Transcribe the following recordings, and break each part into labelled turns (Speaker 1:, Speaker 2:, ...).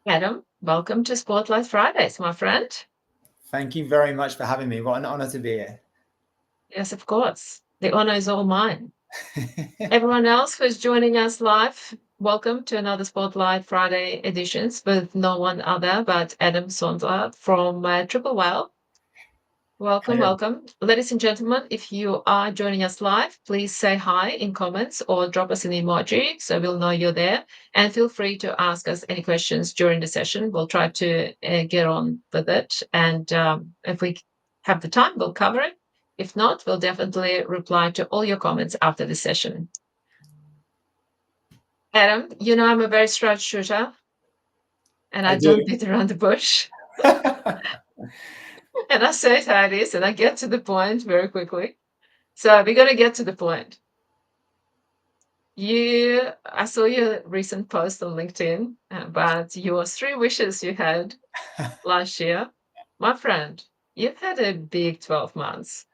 Speaker 1: Adam, welcome to Spotlight Fridays, my friend.
Speaker 2: Thank you very much for having me. What an honor to be here.
Speaker 1: Yes, of course. The honor is all mine. Everyone else who's joining us live, welcome to another Spotlight Friday editions with no one other but Adam Saunders from Triple Whale. Welcome,
Speaker 2: Hey.
Speaker 1: welcome. Ladies and gentlemen, if you are joining us live, please say hi in comments or drop us an emoji so we'll know you're there. And feel free to ask us any questions during the session. We'll try to get on with it. And if we have the time, we'll cover it. If not, we'll definitely reply to all your comments after the session. Adam, you know I'm a very straight shooter and
Speaker 2: I
Speaker 1: I
Speaker 2: do.
Speaker 1: don't beat around the bush. And I say it how it is and I get to the point very quickly. So we're going to get to the point. I saw your recent post on LinkedIn about your 3 wishes you had last year. My friend, you've had a big 12 months.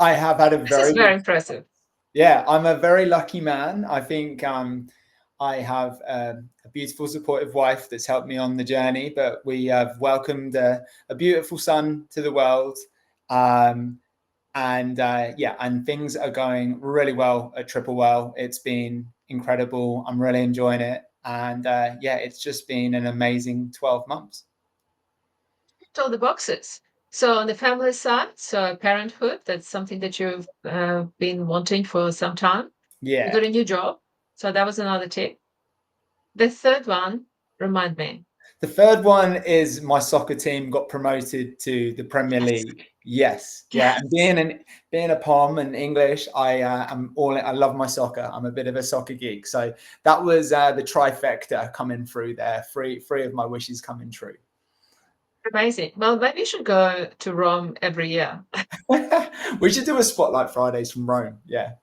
Speaker 2: I have had a
Speaker 1: This is
Speaker 2: very
Speaker 1: very
Speaker 2: good.
Speaker 1: impressive.
Speaker 2: Yeah, I'm a very lucky man. I think I have a beautiful, supportive wife that's helped me on the journey, but we have welcomed a beautiful son to the world. Um, and things are going really well at Triple Well. It's been incredible. I'm really enjoying it. And it's just been an amazing 12 months.
Speaker 1: All the boxes. So on the family side, so parenthood, that's something that you've been wanting for some time. You
Speaker 2: Yeah.
Speaker 1: got a new job. So that was another tip. The third one, remind me.
Speaker 2: The third one is my soccer team got promoted to the Premier
Speaker 1: Yes.
Speaker 2: League. Yes, yeah, and
Speaker 1: Yes.
Speaker 2: being a Pom and English, I love my soccer. I'm a bit of a soccer geek, so that was the trifecta coming through there. Three of my wishes coming true.
Speaker 1: Amazing. Well, maybe you should go to Rome every year.
Speaker 2: We should do a Spotlight Fridays from Rome. Yeah,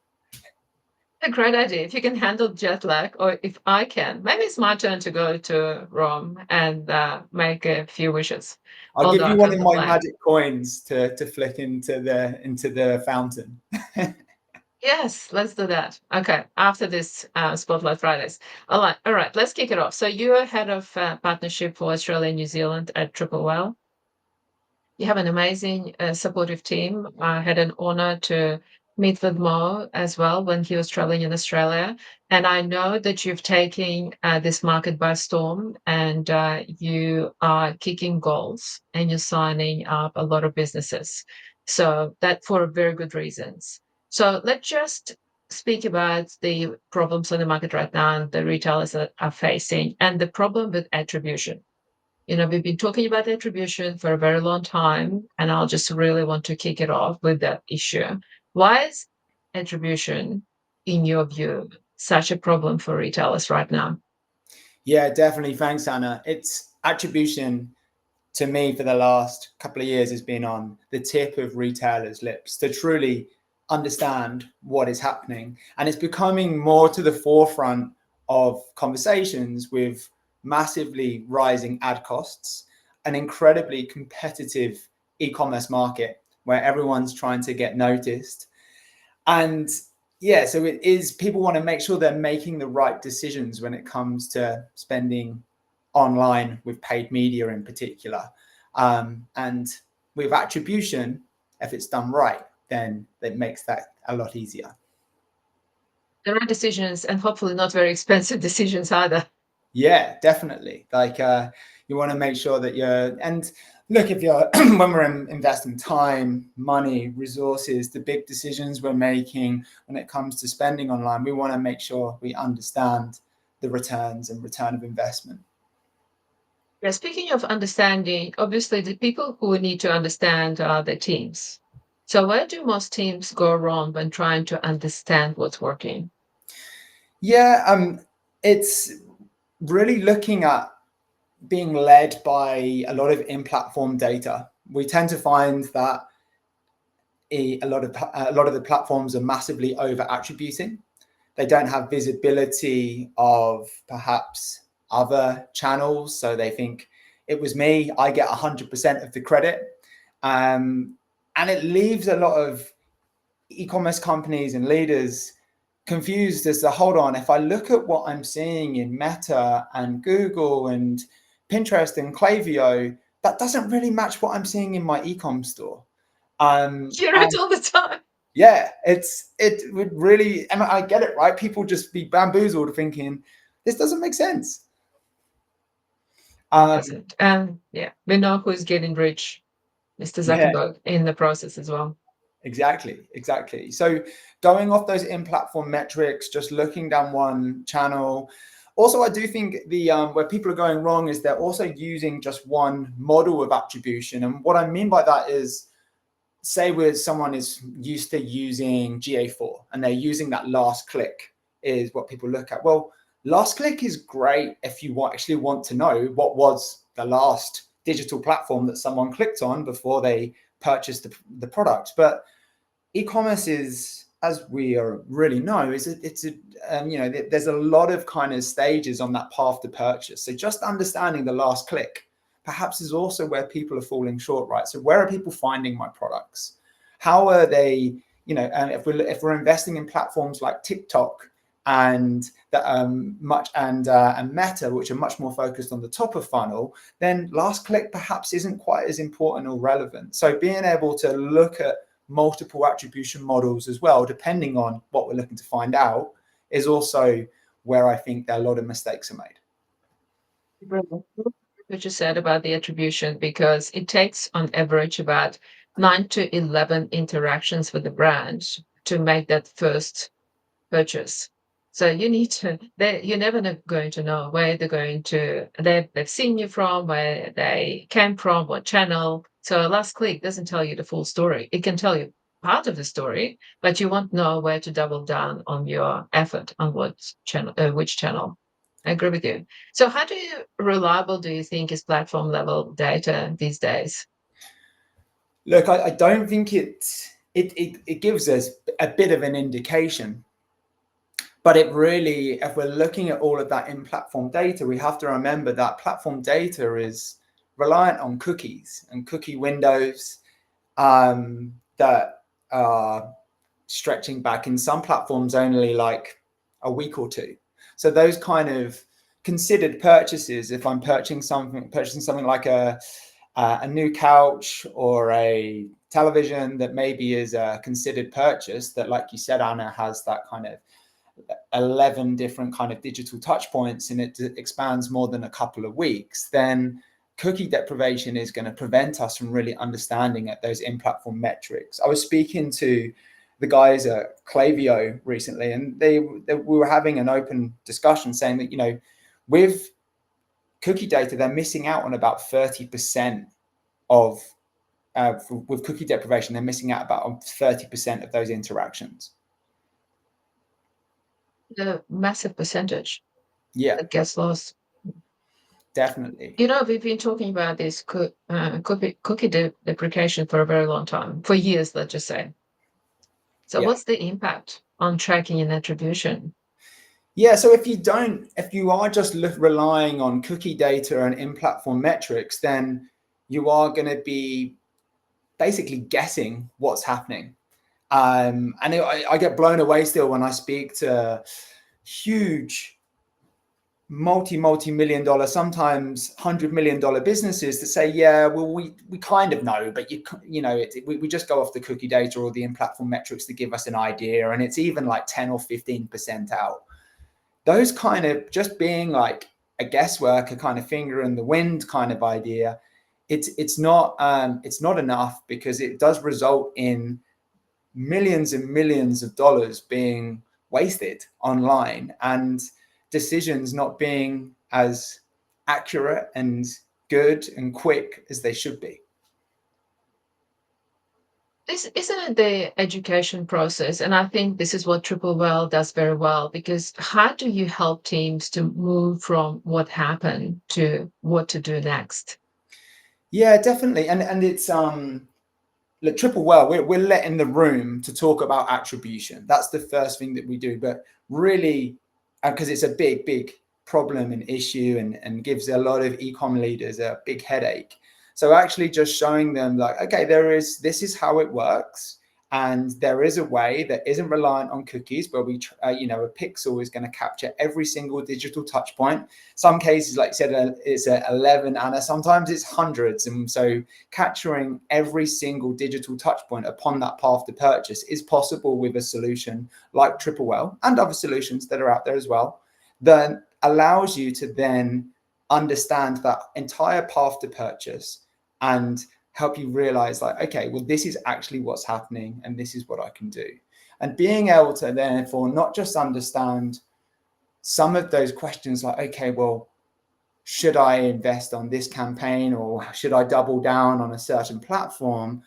Speaker 1: A great idea. If you can handle jet lag, or if I can, maybe it's my turn to go to Rome and make a few wishes.
Speaker 2: I'll
Speaker 1: Although
Speaker 2: give
Speaker 1: I
Speaker 2: you one
Speaker 1: can't
Speaker 2: of my
Speaker 1: complain.
Speaker 2: magic coins to flick into the fountain.
Speaker 1: Yes, let's do that. Okay, after this Spotlight Fridays. All right. Let's kick it off. So you are head of partnership for Australia and New Zealand at Triple Well. You have an amazing, supportive team. I had an honor to meet with Mo as well when he was traveling in Australia. And I know that you've taken this market by storm and you are kicking goals and you're signing up a lot of businesses. So that for very good reasons. So let's just speak about the problems on the market right now and the retailers that are facing and the problem with attribution. We've been talking about attribution for a very long time, and I'll just really want to kick it off with that issue. Why is attribution, in your view, such a problem for retailers right now?
Speaker 2: Yeah, definitely. Thanks, Anna. It's attribution to me for the last couple of years has been on the tip of retailers' lips to truly understand what is happening. And it's becoming more to the forefront of conversations with massively rising ad costs, an incredibly competitive e commerce market where everyone's trying to get noticed. And yeah, so it is, people want to make sure they're making the right decisions when it comes to spending online with paid media in particular. And with attribution, if it's done right, then it makes that a lot easier.
Speaker 1: The right decisions, and hopefully not very expensive decisions either.
Speaker 2: Yeah, definitely. You want to make sure that and look, if you're, when we're investing time, money, resources, the big decisions we're making when it comes to spending online, we want to make sure we understand the returns and return of investment.
Speaker 1: Yeah, speaking of understanding, obviously the people who need to understand are the teams. So where do most teams go wrong when trying to understand what's working?
Speaker 2: Yeah, it's really looking at being led by a lot of in-platform data. We tend to find that a lot of the platforms are massively over attributing. They don't have visibility of perhaps other channels, so they think it was me. I get 100% of the credit, and it leaves a lot of e-commerce companies and leaders confused as to hold on. If I look at what I'm seeing in Meta and Google and Pinterest and Klaviyo, that doesn't really match what I'm seeing in my e-com store.
Speaker 1: You hear it all the time.
Speaker 2: Yeah, it would really, and I get it, right? People just be bamboozled thinking this doesn't make sense.
Speaker 1: Doesn't. And yeah, we know who's getting rich, Mr.
Speaker 2: Yeah,
Speaker 1: Zuckerberg, in the process as well.
Speaker 2: exactly. So going off those in-platform metrics, just looking down one channel. Also, I do think the where people are going wrong is they're also using just one model of attribution. And what I mean by that is, say where someone is used to using GA4 and they're using that last click is what people look at. Well, last click is great if you actually want to know what was the last digital platform that someone clicked on before they purchased the product. But e-commerce is, as we really know, there's a lot of kind of stages on that path to purchase. So just understanding the last click perhaps is also where people are falling short, right? So where are people finding my products? How are they, and if we're investing in platforms like TikTok and Meta, which are much more focused on the top of funnel, then last click perhaps isn't quite as important or relevant. So being able to look at multiple attribution models as well, depending on what we're looking to find out, is also where I think a lot of mistakes are made.
Speaker 1: What you said about the attribution, because it takes on average about 9 to 11 interactions with the brand to make that first purchase. So you need to, you're never going to know where they've seen you from, where they came from, what channel. So last click doesn't tell you the full story. It can tell you part of the story, but you won't know where to double down on your effort on which channel. I agree with you. So how reliable do you think is platform level data these days?
Speaker 2: Look, I don't think it gives us a bit of an indication. But it really, if we're looking at all of that in-platform data, we have to remember that platform data is reliant on cookies and cookie windows that are stretching back in some platforms only like a week or two. So those kind of considered purchases, if I'm purchasing something like a new couch or a television that maybe is a considered purchase, that, like you said, Anna, has that kind of 11 different kind of digital touch points and it expands more than a couple of weeks, then cookie deprivation is going to prevent us from really understanding at those in-platform metrics. I was speaking to the guys at Klaviyo recently, and we were having an open discussion saying that, with cookie data, they're missing out on about 30% of, with cookie deprivation, they're missing out about 30% of those interactions.
Speaker 1: A massive percentage
Speaker 2: Yeah,
Speaker 1: that gets lost.
Speaker 2: definitely.
Speaker 1: We've been talking about this cookie deprecation for a very long time, for years, let's just say. So
Speaker 2: Yeah.
Speaker 1: what's the impact on tracking and attribution?
Speaker 2: Yeah, so if you are just relying on cookie data and in-platform metrics, then you are going to be basically guessing what's happening. And I get blown away still when I speak to huge multi-million dollar, sometimes $100 million businesses that say, yeah, well, we kind of know, but we just go off the cookie data or the in-platform metrics to give us an idea, and it's even like 10 or 15% out. Those kind of just being like a guesswork, a kind of finger in the wind kind of idea, it's not enough, because it does result in millions and millions of dollars being wasted online and decisions not being as accurate and good and quick as they should be.
Speaker 1: Isn't it the education process? And I think this is what Triple Well does very well, because how do you help teams to move from what happened to what to do next?
Speaker 2: Yeah, definitely. And it's look, Triple Well, we're letting the room to talk about attribution. That's the first thing that we do. But really, because it's a big problem and issue, and gives a lot of e-com leaders a big headache. So actually just showing them like, okay, this is how it works. And there is a way that isn't reliant on cookies where we, a pixel is going to capture every single digital touch point. Some cases, like you said, it's 11, Anna. Sometimes it's hundreds. And so capturing every single digital touch point upon that path to purchase is possible with a solution like Triple Well and other solutions that are out there as well, that allows you to then understand that entire path to purchase and help you realize, like, okay, well, this is actually what's happening and this is what I can do. And being able to therefore not just understand some of those questions like, okay, well, should I invest on this campaign or should I double down on a certain platform?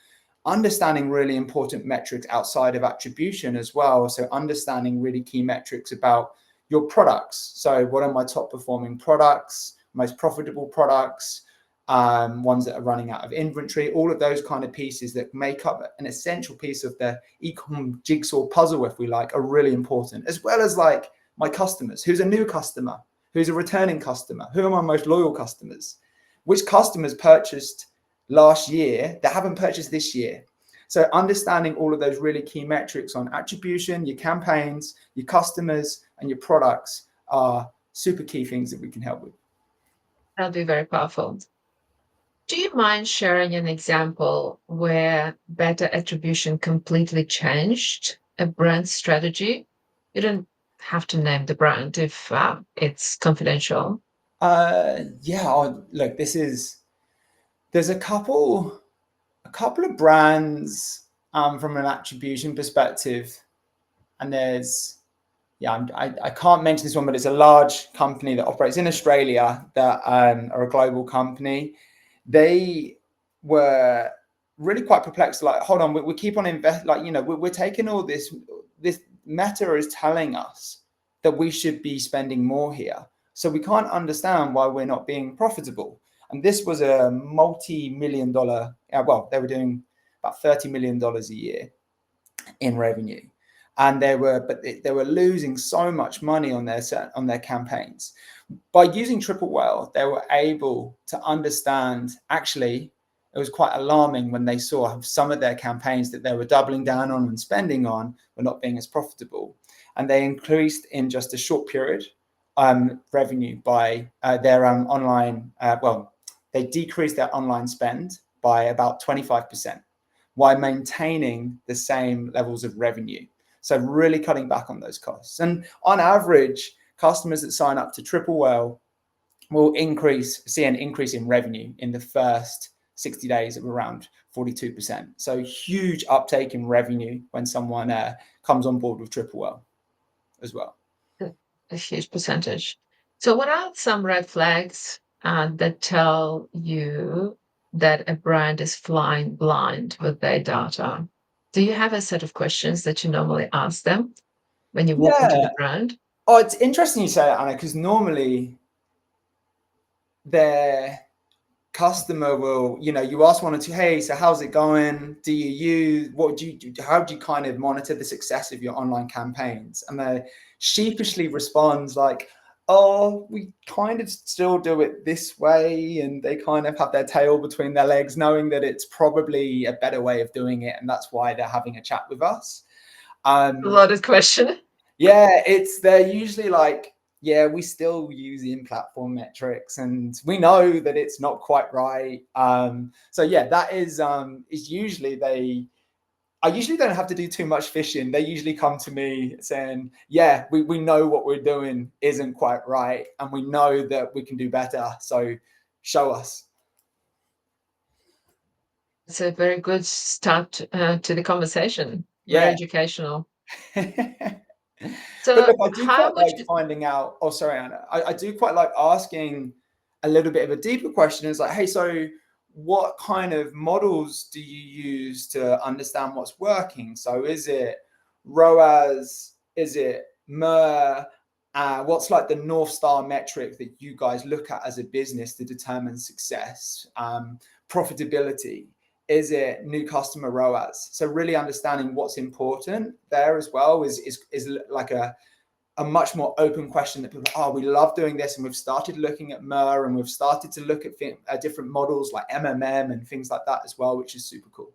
Speaker 2: Understanding really important metrics outside of attribution as well. So understanding really key metrics about your products. So what are my top performing products, most profitable products, ones that are running out of inventory, all of those kind of pieces that make up an essential piece of the e-com jigsaw puzzle, if we like, are really important, as well as like my customers. Who's a new customer? Who's a returning customer? Who are my most loyal customers? Which customers purchased last year that haven't purchased this year? So understanding all of those really key metrics on attribution, your campaigns, your customers, and your products are super key things that we can help with.
Speaker 1: That'll be very powerful. Do you mind sharing an example where better attribution completely changed a brand strategy? You don't have to name the brand if it's confidential.
Speaker 2: Look, there's a couple of brands from an attribution perspective, and I can't mention this one, but it's a large company that operates in Australia that are a global company. They were really quite perplexed. Like, hold on, we keep on we're taking all this. This Meta is telling us that we should be spending more here, so we can't understand why we're not being profitable. And this was a multi-million-dollar. They were doing about $30 million a year in revenue, and they were losing so much money on their campaigns. By using Triple Well, they were able to understand, actually, it was quite alarming when they saw some of their campaigns that they were doubling down on and spending on were not being as profitable. And they increased in just a short period revenue by their online, they decreased their online spend by about 25% while maintaining the same levels of revenue. So really cutting back on those costs. And on average, customers that sign up to Triple Well will see an increase in revenue in the first 60 days of around 42%. So huge uptake in revenue when someone comes on board with Triple Well as well.
Speaker 1: A huge percentage. So, what are some red flags that tell you that a brand is flying blind with their data? Do you have a set of questions that you normally ask them when you walk into
Speaker 2: Yeah.
Speaker 1: the brand?
Speaker 2: Oh, it's interesting you say that, Anna, because normally their customer will, you ask one or two, hey, so how's it going? What do you do? How do you kind of monitor the success of your online campaigns? And they sheepishly responds like, oh, we kind of still do it this way. And they kind of have their tail between their legs, knowing that it's probably a better way of doing it. And that's why they're having a chat with us.
Speaker 1: A loaded question.
Speaker 2: Yeah, they're usually like, yeah, we still use in-platform metrics, and we know that it's not quite right. So yeah, that is usually I usually don't have to do too much fishing. They usually come to me saying, yeah, we know what we're doing isn't quite right, and we know that we can do better. So show us.
Speaker 1: It's a very good start to the conversation. Very
Speaker 2: Yeah.
Speaker 1: educational.
Speaker 2: But
Speaker 1: So,
Speaker 2: look, I do
Speaker 1: how
Speaker 2: quite
Speaker 1: would
Speaker 2: like
Speaker 1: you?
Speaker 2: finding out. Oh, sorry, Anna. I do quite like asking a little bit of a deeper question. It's like, hey, so what kind of models do you use to understand what's working? So is it ROAS? Is it MER? What's like the North Star metric that you guys look at as a business to determine success? Profitability? Is it new customer ROAS? So really understanding what's important there as well is like a much more open question that people, we love doing this, and we've started looking at MER, and we've started to look at different models like MMM and things like that as well, which is super cool.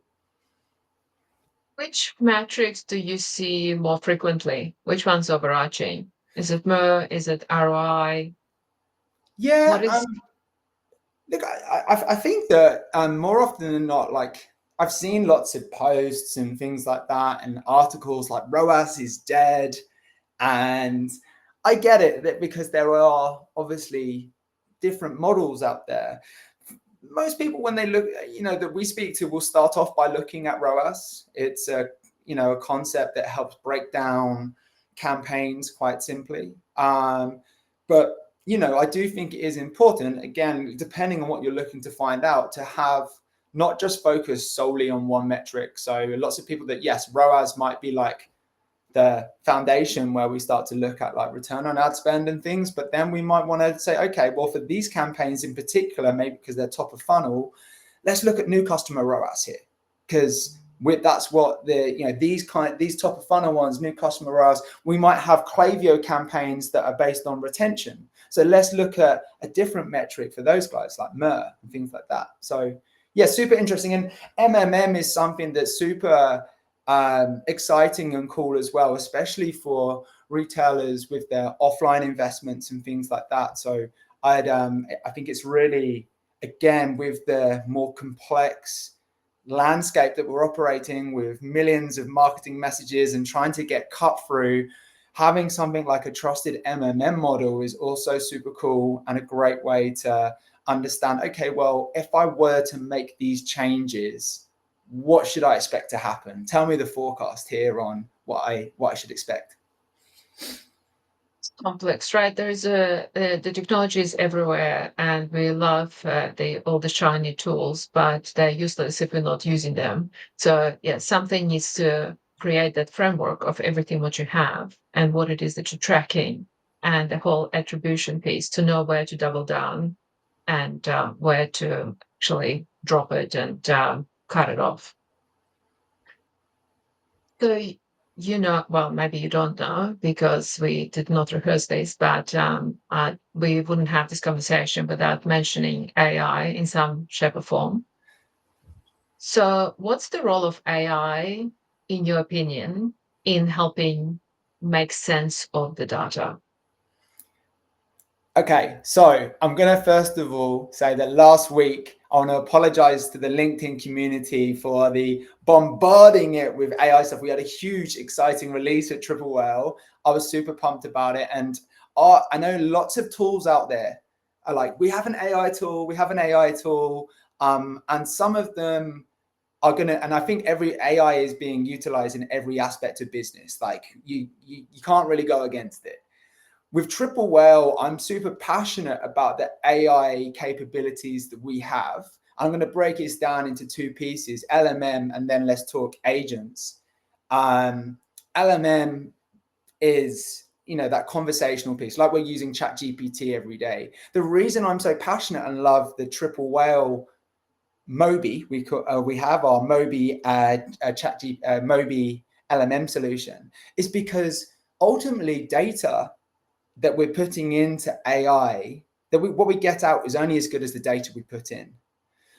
Speaker 1: Which metrics do you see more frequently? Which one's overarching? Is it MER? Is it ROI?
Speaker 2: Yeah,
Speaker 1: What is
Speaker 2: look, I think that more often than not, like I've seen lots of posts and things like that, and articles like ROAS is dead, and I get it that because there are obviously different models out there. Most people, when they look, that we speak to, will start off by looking at ROAS. It's a concept that helps break down campaigns quite simply. But I do think it is important, again, depending on what you're looking to find out, to have not just focus solely on one metric. So lots of people that, yes, ROAS might be like the foundation where we start to look at like return on ad spend and things, but then we might want to say, okay, well, for these campaigns in particular, maybe because they're top of funnel, let's look at new customer ROAS here, because that's what these top of funnel ones, new customer ROAS, we might have Klaviyo campaigns that are based on retention, so let's look at a different metric for those guys like MER and things like that. So yeah, super interesting. And MMM is something that's super exciting and cool as well, especially for retailers with their offline investments and things like that. So I think it's really, again, with the more complex landscape that we're operating with, millions of marketing messages and trying to get cut through, having something like a trusted MMM model is also super cool and a great way to understand, okay, well, if I were to make these changes, what should I expect to happen? Tell me the forecast here on what I should expect.
Speaker 1: complex, right? There's the technology is everywhere, and we love all the shiny tools, but they're useless if we're not using them. So yeah, something needs to create that framework of everything what you have and what it is that you're tracking, and the whole attribution piece to know where to double down and where to actually drop it and cut it off. So, well, maybe you don't know because we did not rehearse this, but we wouldn't have this conversation without mentioning AI in some shape or form. So, what's the role of AI, in your opinion, in helping make sense of the data?
Speaker 2: Okay, so I'm going to first of all say that last week, I want to apologize to the LinkedIn community for the bombarding it with AI stuff. We had a huge, exciting release at Triple Whale. I was super pumped about it. And I know lots of tools out there are like, we have an AI tool, we have an AI tool. And some of them are going to, and I think every AI is being utilized in every aspect of business. Like you can't really go against it. With Triple Whale, I'm super passionate about the AI capabilities that we have. I'm going to break this down into two pieces, LMM, and then let's talk agents. LMM is, that conversational piece, like we're using ChatGPT every day. The reason I'm so passionate and love the Triple Whale Mobi, we have our Mobi Mobi LMM solution, is because ultimately data that we're putting into AI, what we get out is only as good as the data we put in.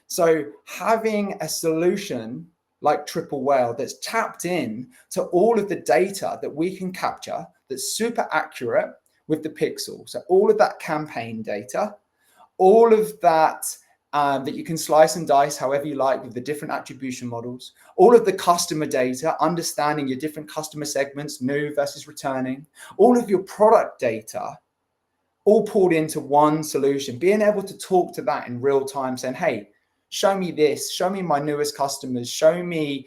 Speaker 2: So having a solution like Triple Whale that's tapped in to all of the data that we can capture, that's super accurate with the pixel. So all of that campaign data, all of that that you can slice and dice however you like with the different attribution models, all of the customer data, understanding your different customer segments, new versus returning, all of your product data, all pulled into one solution, being able to talk to that in real time, saying, hey, show me this, show me my newest customers, show me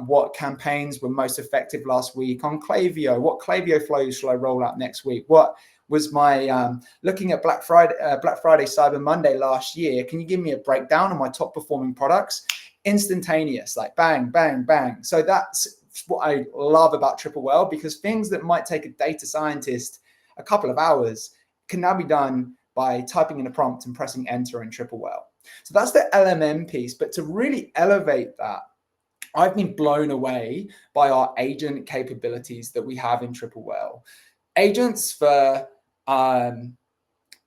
Speaker 2: what campaigns were most effective last week on Klaviyo, what Klaviyo flows shall I roll out next week, what was my looking at Black Friday, Cyber Monday last year. Can you give me a breakdown of my top performing products? Instantaneous, like bang, bang, bang. So that's what I love about Triple Whale, because things that might take a data scientist a couple of hours can now be done by typing in a prompt and pressing enter in Triple Whale. So that's the LMM piece. But to really elevate that, I've been blown away by our agent capabilities that we have in Triple Whale. Agents, for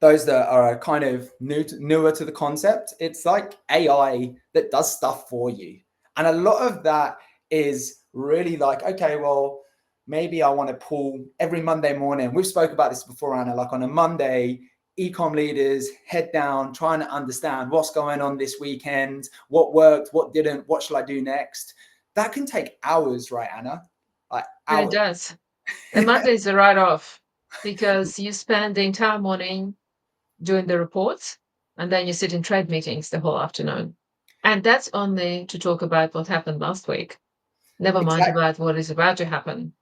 Speaker 2: those that are kind of newer to the concept, it's like AI that does stuff for you. And a lot of that is really like, okay, well, maybe I want to pull every Monday morning. We've spoke about this before, Anna, like on a Monday, ecom leaders head down, trying to understand what's going on this weekend, what worked, what didn't, what shall I do next? That can take hours, right, Anna? Like
Speaker 1: And it
Speaker 2: hours.
Speaker 1: does. And Monday is a write-off because you spend the entire morning doing the reports, and then you sit in trade meetings the whole afternoon. And that's only to talk about what happened last week. Never mind
Speaker 2: Exactly.
Speaker 1: about what is about to happen.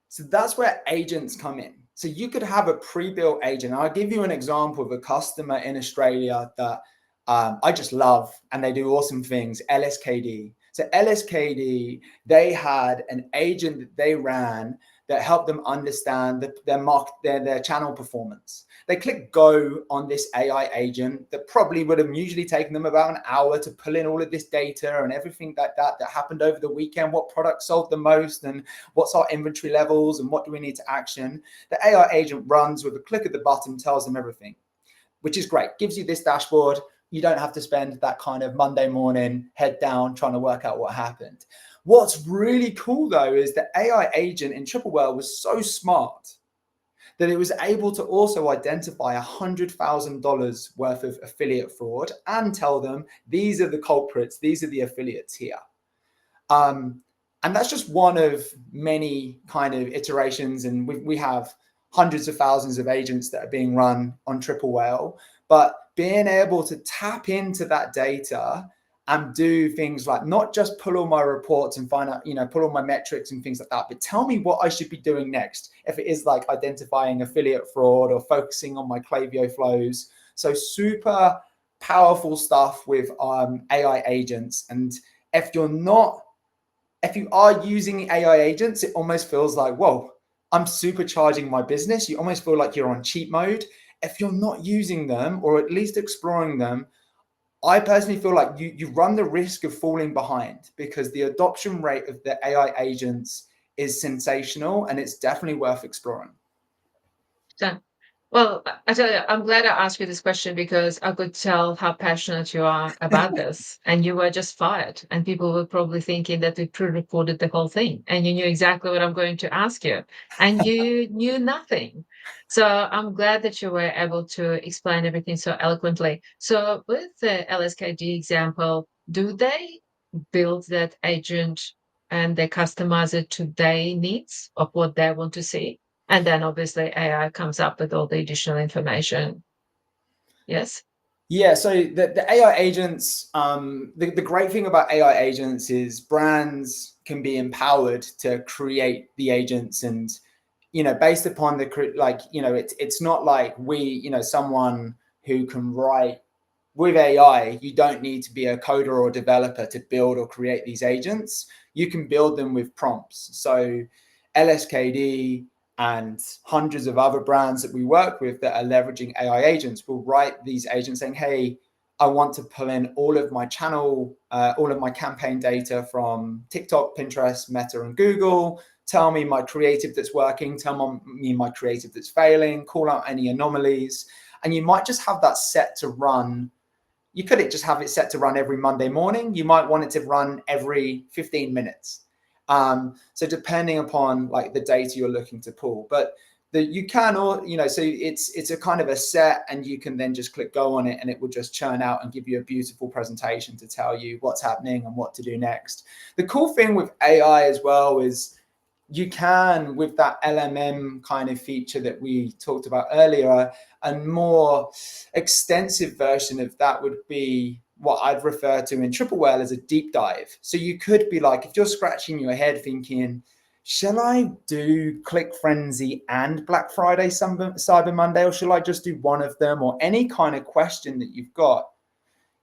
Speaker 2: So that's where agents come in. So you could have a pre-built agent. I'll give you an example of a customer in Australia that I just love, and they do awesome things. LSKD. So LSKD, they had an agent that they ran that helped them understand their channel performance. They click go on this AI agent that probably would have usually taken them about an hour to pull in all of this data and everything like that happened over the weekend, what products sold the most and what's our inventory levels and what do we need to action. The AI agent runs with a click of the button, tells them everything, which is great. Gives you this dashboard. You don't have to spend that kind of Monday morning head down trying to work out what happened. What's really cool though is the AI agent in Triple Whale was so smart that it was able to also identify $100,000 worth of affiliate fraud and tell them these are the culprits, these are the affiliates here. And that's just one of many kind of iterations. And we have hundreds of thousands of agents that are being run on Triple Whale. But being able to tap into that data and do things like not just pull all my reports and find out, pull all my metrics and things like that, but tell me what I should be doing next. If it is like identifying affiliate fraud or focusing on my Klaviyo flows. So super powerful stuff with AI agents. And if you are using AI agents, it almost feels like, whoa, I'm supercharging my business. You almost feel like you're on cheat mode. If you're not using them or at least exploring them, I personally feel like you run the risk of falling behind because the adoption rate of the AI agents is sensational and it's definitely worth exploring.
Speaker 1: So, well, I tell you, I'm glad I asked you this question because I could tell how passionate you are about this. And you were just fired, and people were probably thinking that we pre-recorded the whole thing, and you knew exactly what I'm going to ask you, and you knew nothing. So I'm glad that you were able to explain everything so eloquently. So with the LSKD example, do they build that agent and they customize it to their needs of what they want to see? And then obviously AI comes up with all the additional information. Yes.
Speaker 2: Yeah, so the AI agents, the great thing about AI agents is brands can be empowered to create the agents and, based upon it's not like someone who can write with AI, you don't need to be a coder or developer to build or create these agents. You can build them with prompts. So LSKD and hundreds of other brands that we work with that are leveraging AI agents will write these agents saying, hey, I want to pull in all of my channel, all of my campaign data from TikTok, Pinterest, Meta, and Google. Tell me my creative that's working. Tell me my creative that's failing. Call out any anomalies. And you might just have that set to run. You could just have it set to run every Monday morning. You might want it to run every 15 minutes. So depending upon like the data you're looking to pull, but you can, so it's a kind of a set, and you can then just click go on it and it will just churn out and give you a beautiful presentation to tell you what's happening and what to do next. The cool thing with AI as well is you can, with that LMM kind of feature that we talked about earlier, a more extensive version of that would be what I'd refer to in Triple Whale as a deep dive. So you could be like, if you're scratching your head thinking, shall I do Click Frenzy and Black Friday, Cyber Monday, or shall I just do one of them, or any kind of question that you've got?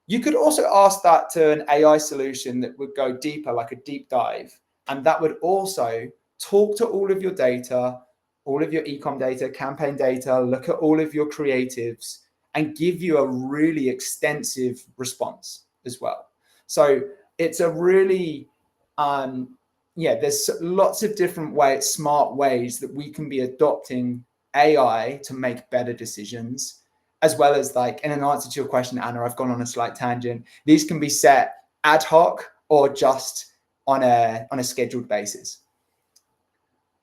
Speaker 2: You could also ask that to an AI solution that would go deeper, like a deep dive. And that would also talk to all of your data, all of your ecom data, campaign data, look at all of your creatives, and give you a really extensive response as well. So it's a really, there's lots of different smart ways that we can be adopting AI to make better decisions, as well as, like, in an answer to your question, Anna, I've gone on a slight tangent. These can be set ad hoc or just on a scheduled basis.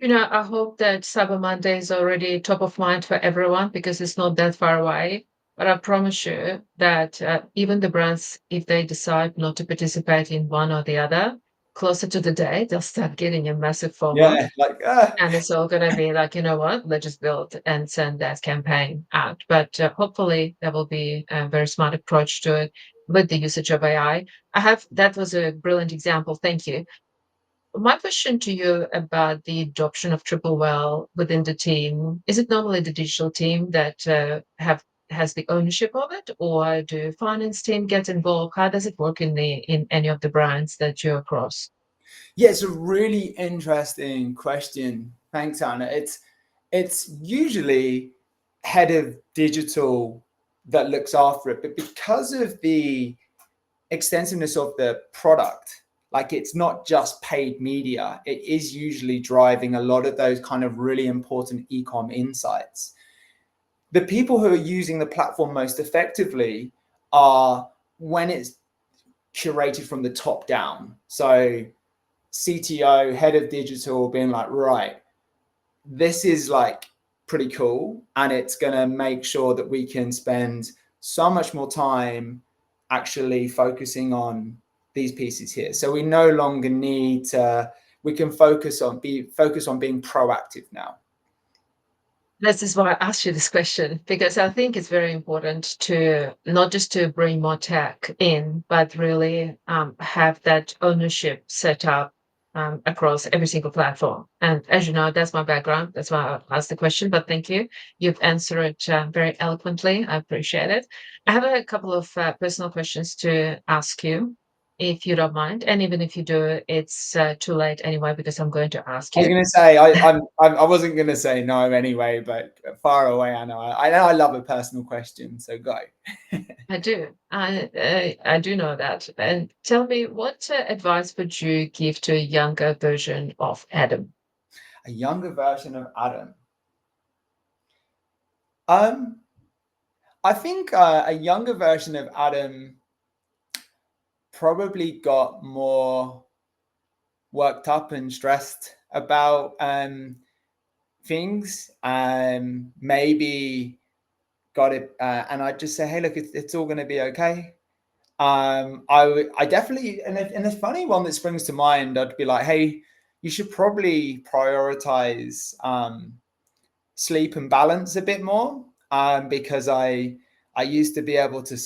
Speaker 1: I hope that Cyber Monday is already top of mind for everyone because it's not that far away. But I promise you that even the brands, if they decide not to participate in one or the other, closer to the day, they'll start getting a massive FOMO.
Speaker 2: Yeah, like
Speaker 1: And it's all going to be like, you know what, let's just build and send that campaign out. But hopefully there will be a very smart approach to it with the usage of AI. That was a brilliant example. Thank you. My question to you about the adoption of Triple Well within the team, is it normally the digital team that has the ownership of it, or do finance team get involved? How does it work in any of the brands that you're across?
Speaker 2: Yeah, it's a really interesting question. Thanks, Anna. It's usually head of digital that looks after it, but because of the extensiveness of the product, like it's not just paid media, it is usually driving a lot of those kind of really important e-com insights. The people who are using the platform most effectively are when it's curated from the top down. So CTO, head of digital, being like, right, this is like pretty cool. And it's going to make sure that we can spend so much more time actually focusing on these pieces here. So we no longer need to, we can focus on being proactive now.
Speaker 1: This is why I asked you this question, because I think it's very important to not just to bring more tech in, but really have that ownership set up across every single platform. And as you know, that's my background. That's why I asked the question. But thank you. You've answered it very eloquently. I appreciate it. I have a couple of personal questions to ask you, if you don't mind. And even if you do, it's too late anyway, because I'm going to ask
Speaker 2: I was
Speaker 1: you.
Speaker 2: going to say I wasn't going to say no anyway, but far away. I know I love a personal question, so go.
Speaker 1: I do. I do know that. And tell me, what advice would you give to a younger version of Adam?
Speaker 2: A younger version of Adam. Um, I think a younger version of Adam probably got more worked up and stressed about things. Maybe got it, and I'd just say, hey, look, it's all going to be okay. I definitely, and a funny one that springs to mind, I'd be like, hey, you should probably prioritize sleep and balance a bit more, because I used to be able to,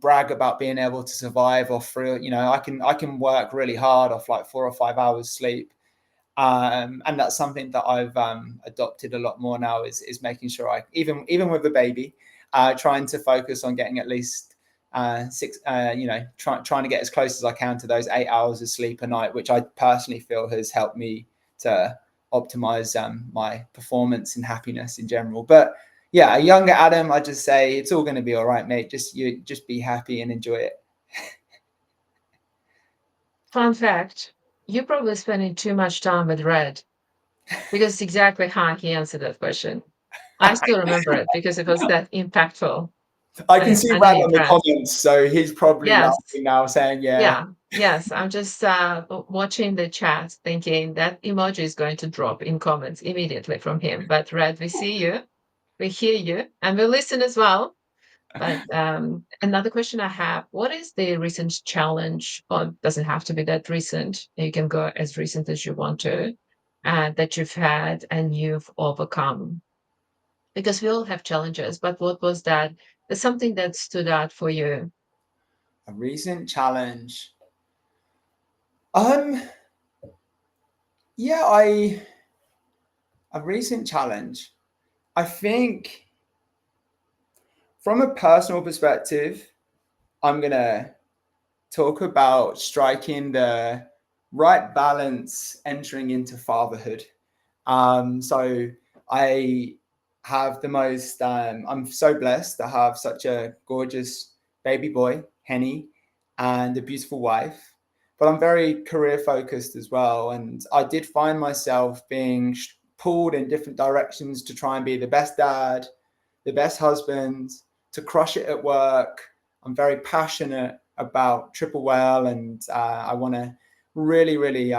Speaker 2: brag about being able to survive off through, I can work really hard off like 4 or 5 hours sleep. And that's something that I've adopted a lot more now is making sure I, even with a baby, trying to focus on getting at least six, trying to get as close as I can to those 8 hours of sleep a night, which I personally feel has helped me to optimize my performance and happiness in general. But yeah, a younger Adam, I just say it's all going to be all right, mate. Just be happy and enjoy it.
Speaker 1: Fun fact, you're probably spending too much time with Red, because it's exactly how he answered that question. I still remember it because it was that impactful.
Speaker 2: I can see
Speaker 1: I know
Speaker 2: Rad
Speaker 1: you
Speaker 2: on the
Speaker 1: can.
Speaker 2: comments, so he's probably
Speaker 1: Yes.
Speaker 2: laughing now, saying, "Yeah."
Speaker 1: Yeah. Yes. I'm just watching the chat thinking that emoji is going to drop in comments immediately from him. But Red, we see you, we hear you, and we listen as well. But another question I have, what is the recent challenge, or it doesn't have to be that recent, you can go as recent as you want to, that you've had and you've overcome? Because we all have challenges, but what was that? There's something that stood out for you.
Speaker 2: A recent challenge. Um, yeah, a recent challenge. I think from a personal perspective, I'm gonna talk about striking the right balance entering into fatherhood. So I have the most, I'm so blessed to have such a gorgeous baby boy, Henny, and a beautiful wife. But I'm very career focused as well. And I did find myself being pulled in different directions to try and be the best dad, the best husband, to crush it at work. I'm very passionate about Triple Well, and I want to really, really,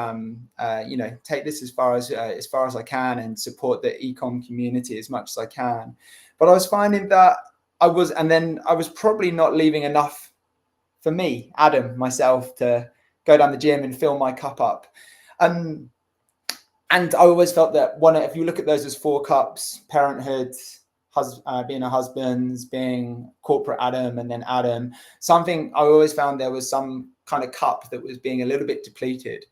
Speaker 2: take this as far as I can and support the ecom community as much as I can. But I was finding that I was probably not leaving enough for me, Adam, myself, to go down the gym and fill my cup up. Um, and I always felt that if you look at those as four cups, parenthood, being a husband, being corporate Adam, and then Adam, something I always found there was some kind of cup that was being a little bit depleted.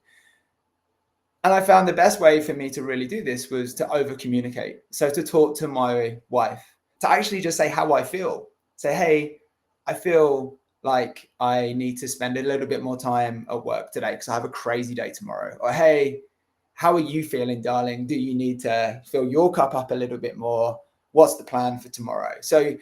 Speaker 2: And I found the best way for me to really do this was to over communicate. So to talk to my wife, to actually just say how I feel. Say, hey, I feel like I need to spend a little bit more time at work today because I have a crazy day tomorrow. Or, hey, how are you feeling, darling? Do you need to fill your cup up a little bit more? What's the plan for tomorrow? So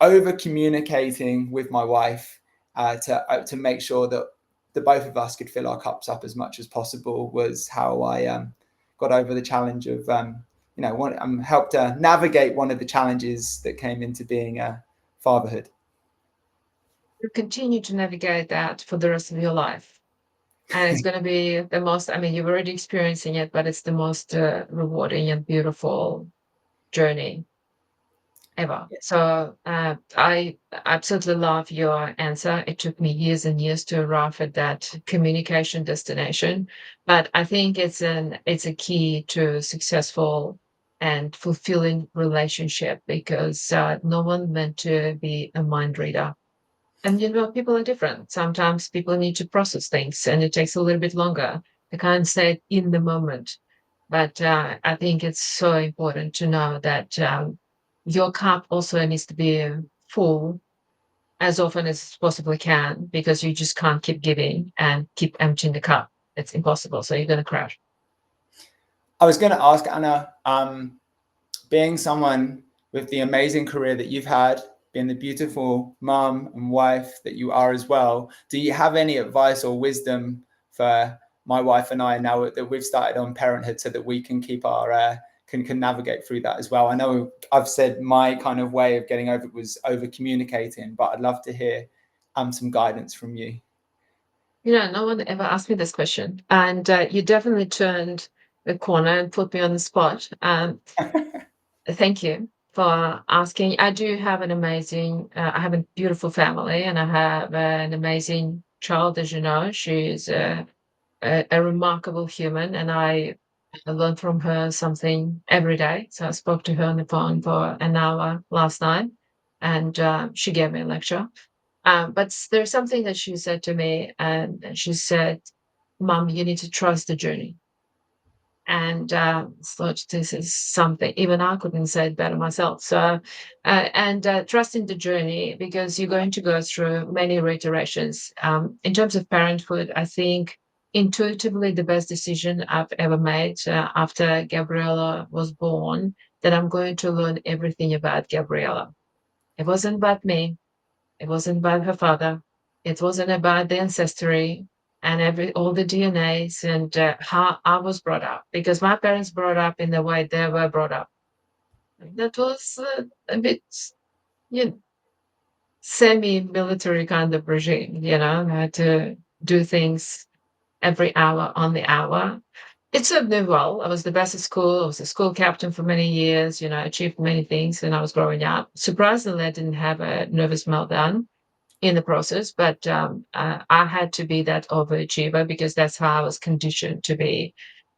Speaker 2: over communicating with my wife to make sure that the both of us could fill our cups up as much as possible was how I got over the challenge of helped navigate one of the challenges that came into being fatherhood.
Speaker 1: You continue to navigate that for the rest of your life. And it's going to be the most, I mean, you're already experiencing it, but it's the most rewarding and beautiful journey ever. So I absolutely love your answer. It took me years and years to arrive at that communication destination, but I think it's a key to successful and fulfilling relationship because no one meant to be a mind reader. And people are different. Sometimes people need to process things, and it takes a little bit longer. They can't say it in the moment. But I think it's so important to know that your cup also needs to be full as often as possibly can, because you just can't keep giving and keep emptying the cup. It's impossible. So you're going to crash.
Speaker 2: I was going to ask Anna, being someone with the amazing career that you've had, being the beautiful mom and wife that you are as well, do you have any advice or wisdom for my wife and I now that we've started on parenthood so that we can keep our can navigate through that as well? I know I've said my kind of way of getting over it was over communicating, but I'd love to hear some guidance from you.
Speaker 1: No one ever asked me this question. And you definitely turned the corner and put me on the spot. Thank you for asking. I do have I have a beautiful family, and I have an amazing child, as you know. She's a remarkable human, and I learn from her something every day. So I spoke to her on the phone for an hour last night, and she gave me a lecture. But there's something that she said to me, and she said, "Mom, you need to trust the journey." And thought this is something even I couldn't say it better myself. So, trusting the journey, because you're going to go through many reiterations. In terms of parenthood, I think intuitively the best decision I've ever made after Gabriella was born, that I'm going to learn everything about Gabriella. It wasn't about me. It wasn't about her father. It wasn't about the ancestry and all the DNAs and how I was brought up, because my parents brought up in the way they were brought up. That was a bit, you know, semi-military kind of regime. Had to do things every hour on the hour. It served me well. I was the best at school. I was a school captain for many years. Achieved many things when I was growing up. Surprisingly, I didn't have a nervous meltdown in the process, but I had to be that overachiever because that's how I was conditioned to be.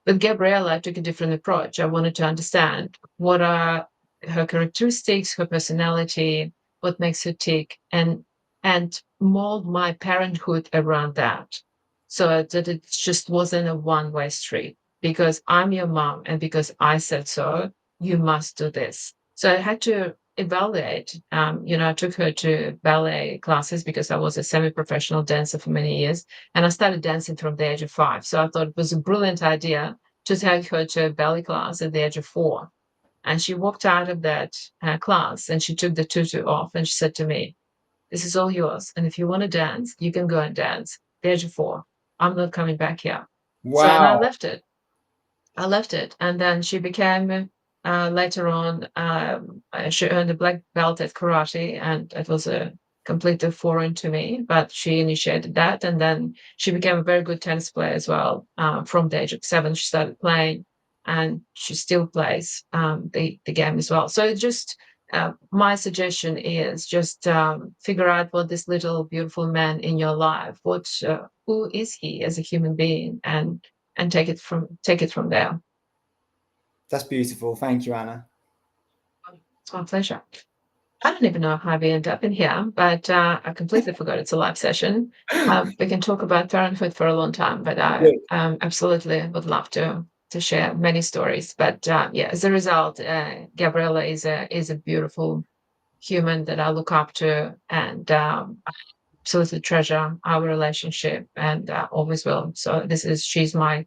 Speaker 1: With Gabriella, I took a different approach. I wanted to understand what are her characteristics, her personality, what makes her tick, and mold my parenthood around that, so that it just wasn't a one-way street. Because I'm your mom, and because I said so, you must do this. So I had to evaluate. I took her to ballet classes because I was a semi-professional dancer for many years, and I started dancing from the age of 5. So I thought it was a brilliant idea to take her to a ballet class at the age of 4. And she walked out of that class, and she took the tutu off, and she said to me, "This is all yours. And if you want to dance, you can go and dance. At the age of 4, I'm not coming back here." So, and I
Speaker 2: Wow.
Speaker 1: left it. I left it, and then she became later on. She earned a black belt at karate, and it was a completely foreign to me, but she initiated that. And then she became a very good tennis player as well. From the age of 7, she started playing, and she still plays the game as well. So just my suggestion is just figure out what this little beautiful man in your life, who is he as a human being, and take it from there.
Speaker 2: That's beautiful. Thank you, Anna.
Speaker 1: It's my pleasure. I don't even know how we end up in here, but I completely forgot it's a live session. We can talk about parenthood for a long time, but I
Speaker 2: Good.
Speaker 1: absolutely would love to share many stories. But yeah, as a result, Gabriella is a beautiful human that I look up to, and I absolutely treasure our relationship, and always will. So she's my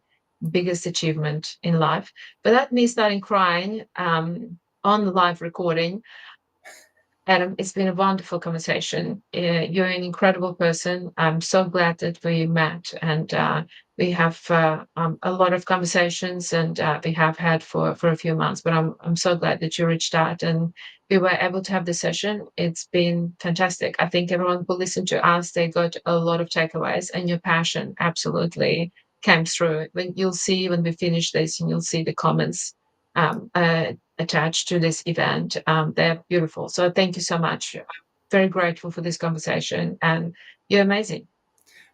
Speaker 1: biggest achievement in life. But that me starting crying on the live recording. Adam, it's been a wonderful conversation. You're an incredible person. I'm so glad that we met, and we have a lot of conversations, and we have had for a few months. But I'm so glad that you reached out and we were able to have this session. It's been fantastic. I think everyone who listened to us, they got a lot of takeaways, and your passion absolutely came through. When you'll see when we finish this, and you'll see the comments. Um, uh, Attached to this event. They're beautiful. So thank you so much. I'm very grateful for this conversation, and you're amazing.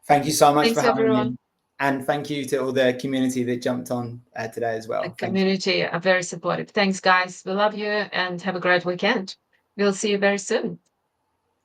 Speaker 2: Thank you so much for
Speaker 1: Thanks,
Speaker 2: having me.
Speaker 1: everyone.
Speaker 2: And thank you to all the community that jumped on today as
Speaker 1: The
Speaker 2: well. Thank you.
Speaker 1: community are very supportive. Thanks, guys. We love you and have a great weekend. We'll see you very soon.